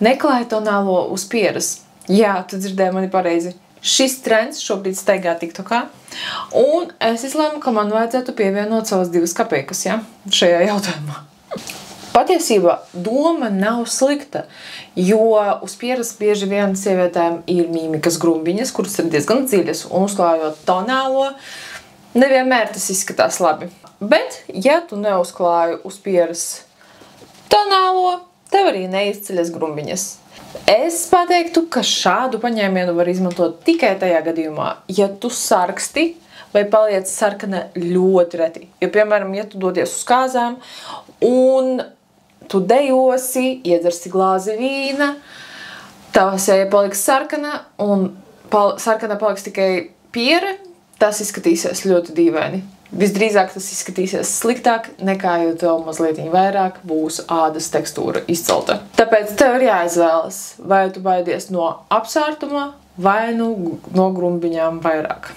Neklāj tonālo uz pieras. Jā, tu dzirdēji mani pareizi. Šis trends šobrīd steigā TikTokā, un es izlēmu, ka man vajadzētu pievienot savas 2 kapeikas, ja, šajā jautājumā. Patiesībā doma nav slikta, jo uz pieras bieži vien sievietēm ir mīmikas grumbiņas, kuras ir diezgan dziļas, un uzklājot tonālo, nevienmēr tas izskatās labi. Bet, ja tu neuzklāji uz pieras tonālo, tev arī neizceļas grumbiņas. Es pateiktu, ka šādu paņēmienu var izmantot tikai tajā gadījumā, ja tu sarksti vai paliec sarkana ļoti reti. Jo, piemēram, ja tu dodies uz kāzām un tu dejosi, iedzersi glāzi vīna, tava seja paliks sarkana un sarkana paliks tikai piera, tas izskatīsies ļoti dīvaini. Visdrīzāk tas izskatīsies sliktāk, nekā jau tev mazliet vairāk būs ādas tekstūra izcelta. Tāpēc tev ir jāizvēlas, vai tu baidies no apsārtuma vai no grumbiņām vairāk.